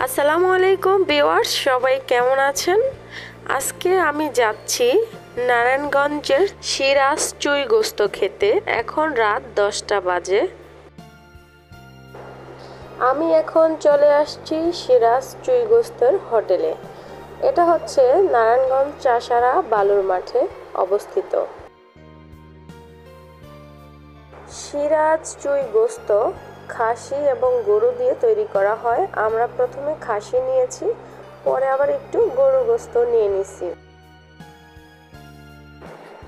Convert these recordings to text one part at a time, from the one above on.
আসসালামু আলাইকুম ভিউয়ার্স, সবাই কেমন আছেন? আজকে আমি যাচ্ছি নারায়ণগঞ্জের সিরাজ চুই গোস্ত খেতে। এখন রাত 10টা বাজে। আমি এখন চলে আসছি সিরাজ চুই গোস্তের হোটেলে। এটা হচ্ছে নারায়ণগঞ্জ চাষারা বালুর মাঠে অবস্থিত। সিরাজ চুই গোস্ত খাসি এবং গরু দিয়ে তৈরি করা হয়। আমরা প্রথমে খাসি নিয়েছি, পরে আবার একটু গরু গোস্ত নিয়ে নিছি।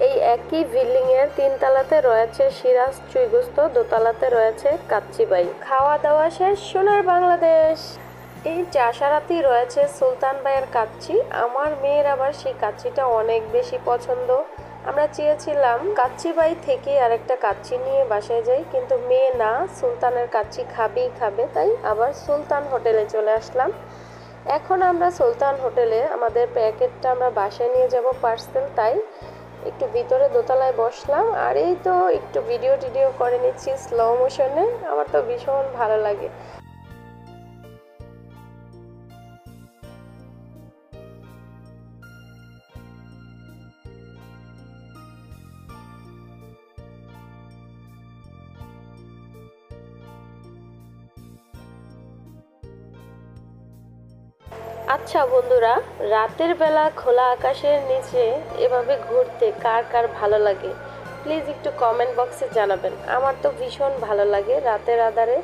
এই একই বিল্ডিং এর 3 তলাতে রয়েছে সিরাজ চুই গোস্ত, দোতলাতে রয়েছে কাচ্চিবাই। খাওয়া দাওয়া শেষ, সোনার বাংলাদেশ। এই চাষারাতেই রয়েছে সুলতান ভাইয়ের কাচ্চি। আমার মেয়ের আবার সেই কাচ্চিটা অনেক বেশি পছন্দ। আমরা চেয়েছিলাম কাচ্চিবাই থেকে আরেকটা কাচ্চি নিয়ে বাসায় যাই, কিন্তু মেয়ে না, সুলতানের কাচ্চি খাবেই খাবে, তাই আবার সুলতান হোটেলে চলে আসলাম। এখন আমরা সুলতান হোটেলে আমাদের প্যাকেটটা আমরা বাসায় নিয়ে যাব পার্সেল, তাই একটু ভিতরে দোতলায় বসলাম। আর এই তো একটু ভিডিও টিডিও করে নিচ্ছি স্লো মোশনে। আমার তো ভীষণ ভালো লাগে। আচ্ছা বন্ধুরা, রাতের বেলা খোলা আকাশের নিচে এভাবে ঘুরতে কার কার ভালো লাগে প্লিজ একটু কমেন্ট বক্সে জানাবেন। আমার তো ভীষণ ভালো লাগে রাতের আধারে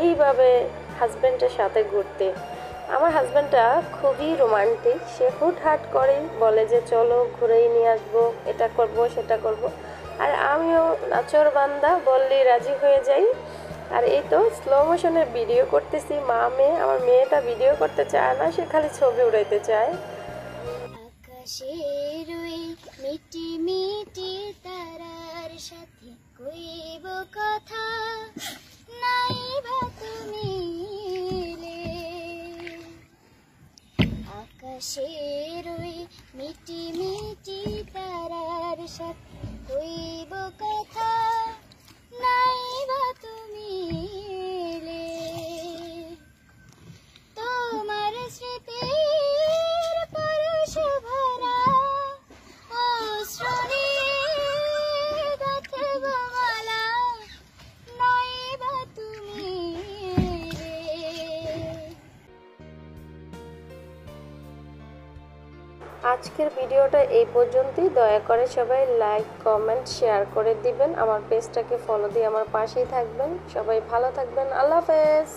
এইভাবে হাজব্যান্ডের সাথে ঘুরতে। আমার হাজব্যান্ডটা খুবই রোমান্টিক, সে হুটহাট করেই বলে যে চলো ঘুরেই নিয়ে আসবো, এটা করব সেটা করব। আর আমিও নাচর বান্দা, বললেই রাজি হয়ে যাই। আর এই তো স্লো মোশনে ভিডিও করতেছি মা মেয়ে। আমার মেয়েটা ভিডিও করতে চায় না, সে খালি ছবি উড়াইতে চায়। আকাশের ওই মিটি মিটি তারার সাথে কইব কথা, নাই ভা তুমি এলে। আকাশের ওই মিটি মিটি তারার সাথে কইব কথা, নাই ভা তুমি এলে। তোমার স্মৃতির পরশ ভরা অশ্রুনি গাঁথব মালা, নাই ভা তুমি এলে। আজকের ভিডিওটা এই পর্যন্তই। দয়া করে সবাই লাইক কমেন্ট শেয়ার করে দিবেন, আমার পেজটাকে ফলো দিয়ে আমার পাশেই থাকবেন। সবাই ভালো থাকবেন, আল্লাহ হাফেজ।